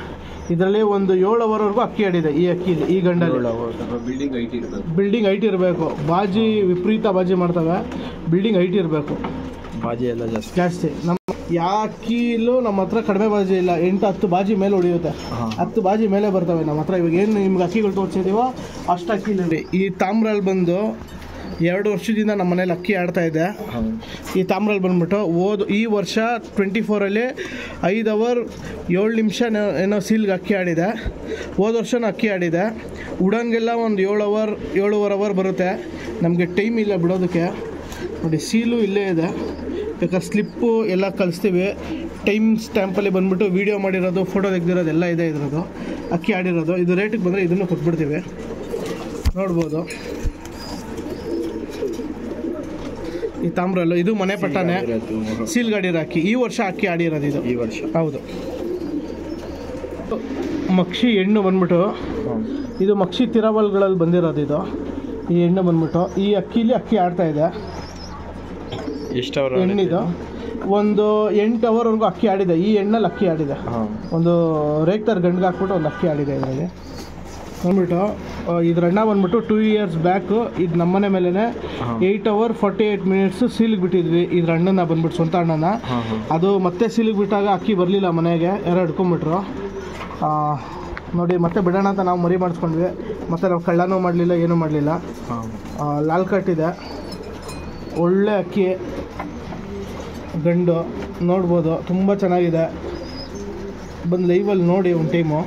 ಇದರಲ್ಲಿ ಒಂದು 7 ಅವರ್ವರೆಗೂ ಅಕ್ಕಿ ಆಡಿದೆ ಈ ಅಕ್ಕಿಲಿ, ಈ ಗಂಡಲ್ಲಿ. ಬಿಲ್ಡಿಂಗ್ ಹೈಟ್ ಇರಬೇಕು. ಬಾಜಿ ವಿಪರೀತ ಬಾಜಿ ಮಾಡ್ತವೆ, ಬಿಲ್ಡಿಂಗ್ ಹೈಟ್ ಇರಬೇಕು. ಬಾಜಿ ಎಲ್ಲ ಜಾಸ್ತಿ. ನಮ್ಮ ಯಾವ ಅಕ್ಕಿಲೂ ನಮ್ಮ ಹತ್ರ ಕಡಿಮೆ ಬಾಜಿ ಇಲ್ಲ. 8-10 ಬಾಜಿ ಮೇಲೆ ಹೊಡಿಯುತ್ತೆ, 10 ಬಾಜಿ ಮೇಲೆ ಬರ್ತವೆ ನಮ್ಮ ಹತ್ರ. ಇವಾಗ ಏನು ನಿಮ್ಗೆ ಅಕ್ಕಿಗಳು ತೋರಿಸಿದೀವೋ ಅಷ್ಟು ಅಕ್ಕಿಲಿ. ಈ ತಾಮ್ರಲ್ಲಿ ಬಂದು 2 ವರ್ಷದಿಂದ ನಮ್ಮ ಮನೇಲಿ ಅಕ್ಕಿ ಆಡ್ತಾ ಇದೆ. ಈ ತಾಮ್ರಲ್ಲಿ ಬಂದ್ಬಿಟ್ಟು ಈ ವರ್ಷ 24ಅಲ್ಲಿ 5 ಅವರ್ 7 ನಿಮಿಷ ಏನೋ ಸೀಲ್ಗೆ ಅಕ್ಕಿ ಆಡಿದೆ. ಹೋದ ವರ್ಷನೂ ಅಕ್ಕಿ ಆಡಿದೆ. ಉಡನ್ಗೆಲ್ಲ ಒಂದು 7 ಅವರ್ 7.5 ಅವರ್ ಬರುತ್ತೆ. ನಮಗೆ ಟೈಮ್ ಇಲ್ಲ ಬಿಡೋದಕ್ಕೆ. ನೋಡಿ ಸೀಲು ಇಲ್ಲೇ ಇದೆ, ಬೇಕಾದ್ರೆ ಸ್ಲಿಪ್ಪು ಎಲ್ಲ ಕಳಿಸ್ತೀವಿ. ಟೈಮ್ ಸ್ಟ್ಯಾಂಪಲ್ಲಿ ಬಂದ್ಬಿಟ್ಟು ವೀಡಿಯೋ ಮಾಡಿರೋದು, ಫೋಟೋ ತೆಗೆದಿರೋದು ಎಲ್ಲ ಇದೆ ಇದ್ರದ್ದು. ಅಕ್ಕಿ ಆಡಿರೋದು ಇದು ರೇಟಿಗೆ ಬಂದರೆ ಇದನ್ನು ಕೊಟ್ಬಿಡ್ತೀವಿ. ನೋಡ್ಬೋದು ಈ ತಾಮ್ರಲ್ಲು. ಇದು ಮನೆ ಪಟ್ಟನೆ ಸೀಲ್ ಗಾಡಿರೋ ಅಕ್ಕಿ. ಈ ವರ್ಷ ಅಕ್ಕಿ ಆಡಿರೋದು ಇದು, ಈ ವರ್ಷ. ಹೌದು. ಮಕ್ಷಿ ಹೆಣ್ಣು ಬಂದ್ಬಿಟ್ಟು ಇದು ಮಕ್ಷಿ ತಿರವಲ್ಗಳಲ್ಲಿ ಬಂದಿರೋದು ಇದು. ಈ ಹೆಣ್ಣು ಬಂದ್ಬಿಟ್ಟು ಈ ಅಕ್ಕಿಲಿ ಅಕ್ಕಿ ಆಡ್ತಾ ಇದೆ. ಎಷ್ಟು ಅವರ್ ಹೆಣ್ಣಿದು ಒಂದು 8 ಅವರ್ವರೆಗೂ ಅಕ್ಕಿ ಆಡಿದೆ. ಈ ಹೆಣ್ಣಲ್ಲಿ ಅಕ್ಕಿ ಆಡಿದೆ. ಒಂದು ರೇಗ್ತಾರ್ ಗಂಡಿಗೆ ಹಾಕ್ಬಿಟ್ಟು ಒಂದು ಅಕ್ಕಿ ಆಡಿದೆ ಇದರಲ್ಲಿ ಬಂದ್ಬಿಟ್ಟು. ಇದ್ರ ಅಣ್ಣ ಬಂದ್ಬಿಟ್ಟು 2 years ಬ್ಯಾಕು ಇದು ನಮ್ಮನೆ ಮೇಲೇ 8 hours 48 minutes ಸೀಲಿಗೆ ಬಿಟ್ಟಿದ್ವಿ ಇದ್ರ ಅಣ್ಣನ ಬಂದ್ಬಿಟ್ಟು ಸ್ವಂತ ಅಣ್ಣನ. ಅದು ಮತ್ತೆ ಸೀಲಿಗೆ ಬಿಟ್ಟಾಗ ಅಕ್ಕಿ ಬರಲಿಲ್ಲ ಮನೆಗೆ, ಯಾರೋ ಹಿಡ್ಕೊಂಬಿಟ್ರು. ನೋಡಿ ಮತ್ತೆ ಬಿಡೋಣ ಅಂತ ನಾವು ಮರಿ ಮಾಡಿಸ್ಕೊಂಡ್ವಿ. ಮತ್ತು ನಾವು ಕಳ್ಳನೂ ಮಾಡಲಿಲ್ಲ, ಏನೂ ಮಾಡಲಿಲ್ಲ. ಲಾಲ್ ಕಟ್ಟಿದೆ, ಒಳ್ಳೆ ಅಕ್ಕಿ, ಗಂಡು ನೋಡ್ಬೋದು, ತುಂಬ ಚೆನ್ನಾಗಿದೆ. ಬಂದು ಲೈವಲ್ಲಿ ನೋಡಿ ಒಂದು ಟೈಮು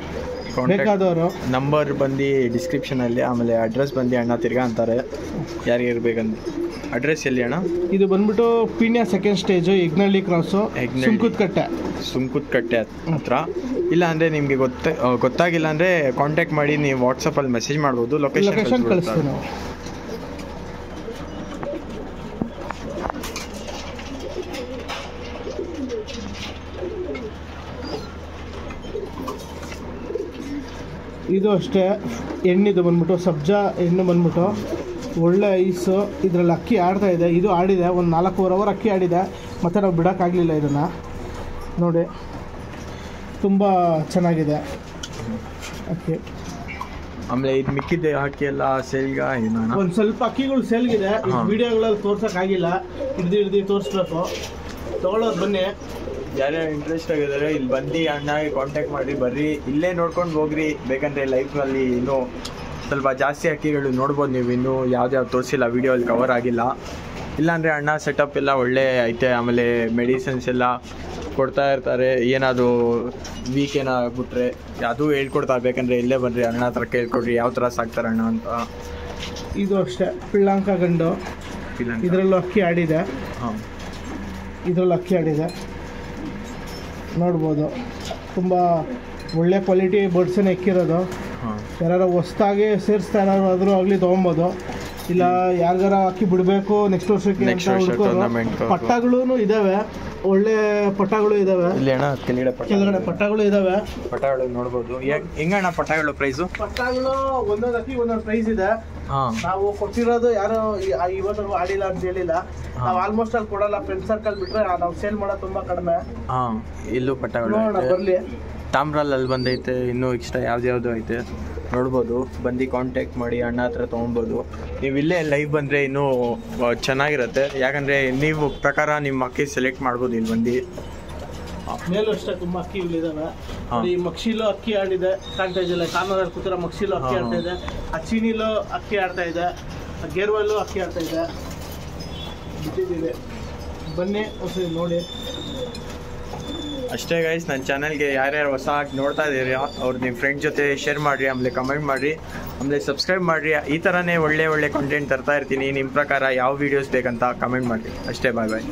ಬೇಕಾದವರು. ನಂಬರ್ ಬಂದು ಡಿಸ್ಕ್ರಿಪ್ಷನಲ್ಲಿ, ಆಮೇಲೆ ಅಡ್ರೆಸ್ ಬಂದು ಅಣ್ಣ ತಿರ್ಗಾ ಅಂತಾರೆ ಯಾರಿಗೆ ಇರಬೇಕಂತ. ಅಡ್ರೆಸ್ ಎಲ್ಲಿ ಅಣ್ಣ? ಇದು ಬಂದ್ಬಿಟ್ಟು ಪೀಣ್ಯ ಸೆಕೆಂಡ್ ಸ್ಟೇಜು, ಯಗ್ನಹಳ್ಳಿ ಕ್ರಾಸು, ಸುಂಕುತ್ಕಟ್ಟೆ ಹತ್ರ. ಇಲ್ಲ ಅಂದರೆ ನಿಮಗೆ ಗೊತ್ತಾಗಿಲ್ಲ ಅಂದರೆ ಕಾಂಟ್ಯಾಕ್ಟ್ ಮಾಡಿ, ನೀವು ವಾಟ್ಸಪ್ಪಲ್ಲಿ ಮೆಸೇಜ್ ಮಾಡ್ಬೋದು, ಲೊಕೇಶನ್ ಕಳಿಸ್ತೀವಿ ನಾವು. ಇದು ಅಷ್ಟೇ ಎಣ್ಣಿದು ಬಂದ್ಬಿಟ್ಟು ಸಬ್ಜಾ ಎಣ್ಣೆ ಬಂದ್ಬಿಟ್ಟು ಒಳ್ಳೆ ಐಸು. ಇದರಲ್ಲಿ ಅಕ್ಕಿ ಆಡ್ತಾ ಇದೆ, ಇದು ಆಡಿದೆ ಒಂದು 4.5 hours ಅಕ್ಕಿ ಆಡಿದೆ. ಮತ್ತು ನಾವು ಬಿಡೋಕ್ಕಾಗಲಿಲ್ಲ ಇದನ್ನು. ನೋಡಿ ತುಂಬ ಚೆನ್ನಾಗಿದೆ ಅಕ್ಕಿ. ಆಮೇಲೆ ಇದು ಮಿಕ್ಕಿದ್ದೆ ಅಕ್ಕಿ ಎಲ್ಲ ಸೇಲ್ಗೆ ಒಂದು ಸ್ವಲ್ಪ ಅಕ್ಕಿಗಳು ಸೇಲ್ಗಿದೆ, ವಿಡಿಯೋಗಳಲ್ಲಿ ತೋರ್ಸೋಕ್ಕಾಗಿಲ್ಲ, ಹಿಡ್ದು ತೋರಿಸ್ಬೇಕು. ತೊಗೊಳ್ಳೋದು ಬನ್ನಿ, ಯಾರ್ಯಾರು ಇಂಟ್ರೆಸ್ಟ್ ಆಗಿದ್ದಾರೆ ಇಲ್ಲಿ ಬಂದು ಅಣ್ಣಗೆ ಕಾಂಟ್ಯಾಕ್ಟ್ ಮಾಡಿ ಬರ್ರಿ, ಇಲ್ಲೇ ನೋಡ್ಕೊಂಡು ಹೋಗ್ರಿ. ಬೇಕಂದರೆ ಲೈಫಲ್ಲಿ ಇನ್ನೂ ಸ್ವಲ್ಪ ಜಾಸ್ತಿ ಅಕ್ಕಿಗಳು ನೋಡ್ಬೋದು ನೀವು, ಇನ್ನೂ ಯಾವ್ದು ತೋರಿಸಿಲ್ಲ, ವೀಡಿಯೋಲ್ಲಿ ಕವರ್ ಆಗಿಲ್ಲ. ಇಲ್ಲಾಂದರೆ ಅಣ್ಣ ಸೆಟಪ್ ಎಲ್ಲ ಒಳ್ಳೆ ಐತೆ. ಆಮೇಲೆ ಮೆಡಿಸಿನ್ಸ್ ಎಲ್ಲ ಕೊಡ್ತಾ ಇರ್ತಾರೆ, ಏನಾದರೂ ವೀಕ್ ಏನಾಗ್ಬಿಟ್ರೆ ಅದು ಹೇಳ್ಕೊಡ್ತಾರೆ. ಬೇಕಂದರೆ ಇಲ್ಲೇ ಬನ್ನಿರಿ, ಅಣ್ಣ ಹತ್ರ ಕೇಳ್ಕೊಡ್ರಿ ಯಾವ ಥರ ಸಾಕ್ತಾರೆ ಅಣ್ಣ ಅಂತ. ಇದು ಅಷ್ಟೇ ಪಿಳ್ಳಂಕ ಗಂಡು, ಇದರಲ್ಲೂ ಅಕ್ಕಿ ಆಡಿದೆ. ಇದರಲ್ಲೂ ಅಕ್ಕಿ ಆಡಿದೆ ನೋಡ್ಬೋದು. ತುಂಬ ಒಳ್ಳೆ ಕ್ವಾಲಿಟಿ ಬರ್ಡ್ಸನ್ನು ಎಕ್ಕಿರೋದು. ಯಾರು ಹೊಸ್ದಾಗಿ ಸೇರಿಸ್ತಾ ಇರೋರಾದರೂ ಆಗಲಿ ತೊಗೊಬೋದು. ಇಲ್ಲ ಯಾರಿಗಾರ ಅಕ್ಕಿ ಬಿಡಬೇಕು ನೆಕ್ಸ್ಟ್ ವರ್ಷಕ್ಕೆ ಅಂತ ಹುಡ್ಕೋರು. ಪಟ್ಟಗಳೂ ಇದ್ದಾವೆ, ಒಳ್ಳೆ ಪಟ್ಟಗಳು ಇದ್ದಾವೆ. ಕೆಳಗಡೆ ಪಟ್ಟಗಳು ಇದ್ದಾವೆ, ಪಟ್ಟಗಳು ನೋಡ್ಬೋದು. ಹೆಂಗಣ್ಣ ಪಟ್ಟಗಳು ಪ್ರೈಸು? ಪಟ್ಟಗಳು ಒಂದೊಂದು ಅಕ್ಕಿ ಒಂದೊಂದು ಪ್ರೈಸ್ ಇದೆ. ನಾವು ಕೊಟ್ಟಿರೋದು ಯಾರು ಇವತ್ತು ಆಡಿಲ್ಲ ಅಂತ ಹೇಳಿಲ್ಲ. ನಾವು ಆಲ್ಮೋಸ್ಟ್ ಅಲ್ಲಿ ಕೊಡಲ್ಲ, ಫ್ರೆಂಡ್ ಸರ್ಕಲ್ ಬಿಟ್ರೆ ನಾವು ಸೇಲ್ ಮಾಡೋದು ತುಂಬಾ ಕಡಿಮೆ. ಇಲ್ಲೂ ಪಟ್ಟಗಳು ಬರ್ಲಿ. ತಾಮ್ರಲ್ಲಿ ಬಂದೈತೆ, ಇನ್ನೂ ಎಕ್ಸ್ಟ್ರಾ ಯಾವ್ದು ಐತೆ ನೋಡ್ಬೋದು. ಬಂದು ಕಾಂಟ್ಯಾಕ್ಟ್ ಮಾಡಿ, ಅಣ್ಣ ಹತ್ರ ತೊಗೊಬೋದು. ನೀವು ಇಲ್ಲೇ ಲೈವ್ ಬಂದರೆ ಇನ್ನೂ ಚೆನ್ನಾಗಿರುತ್ತೆ. ಯಾಕಂದರೆ ನೀವು ಪ್ರಕಾರ ನಿಮ್ಮ ಅಕ್ಕಿ ಸೆಲೆಕ್ಟ್ ಮಾಡ್ಬೋದು ಇಲ್ಲಿ ಬಂದು. ಮೇಲೂ ಅಷ್ಟೇ ತುಂಬ ಅಕ್ಕಿಗಳಿದ್ದಾವೆ. ಈ ಮಕ್ಷಿಲೋ ಅಕ್ಕಿ ಆಡಿದೆ, ಕಾಣ್ತಾ ಇದೆಯಲ್ಲ ಕಾರ್ನರಲ್ಲಿ ಕೂತಿರೋ ಮಕ್ಷಿಲೋ ಅಕ್ಕಿ ಆಡ್ತಾ ಇದೆ. ಅಚ್ಚಿನಿಲೋ ಅಕ್ಕಿ ಆಡ್ತಾ ಇದೆ, ಗೇರ್ವಲ್ಲೂ ಅಕ್ಕಿ ಆಡ್ತಾ ಇದೆ. ಬಿಟ್ಟಿದ್ದೀವಿ, ಬನ್ನಿ ಒಂದ್ಸರಿ ನೋಡಿ. ಅಷ್ಟೇ ಗೈಸ್, ನನ್ನ ಚಾನಲ್ಗೆ ಯಾರ್ಯಾರು ಹೊಸ ನೋಡ್ತಾ ಇದ್ದೀರಿ ಅವ್ರು ನಿಮ್ಮ ಫ್ರೆಂಡ್ ಜೊತೆ ಶೇರ್ ಮಾಡಿರಿ, ಆಮೇಲೆ ಕಮೆಂಟ್ ಮಾಡಿರಿ, ಆಮೇಲೆ ಸಬ್ಸ್ಕ್ರೈಬ್ ಮಾಡಿರಿ. ಈ ಥರನೇ ಒಳ್ಳೆ ಕಂಟೆಂಟ್ ತರ್ತಾ ಇರ್ತೀನಿ. ನಿಮ್ಮ ಪ್ರಕಾರ ಯಾವ ವೀಡಿಯೋಸ್ ಬೇಕಂತ ಕಮೆಂಟ್ ಮಾಡಿರಿ. ಅಷ್ಟೇ, ಬಾಯ್ ಬಾಯ್.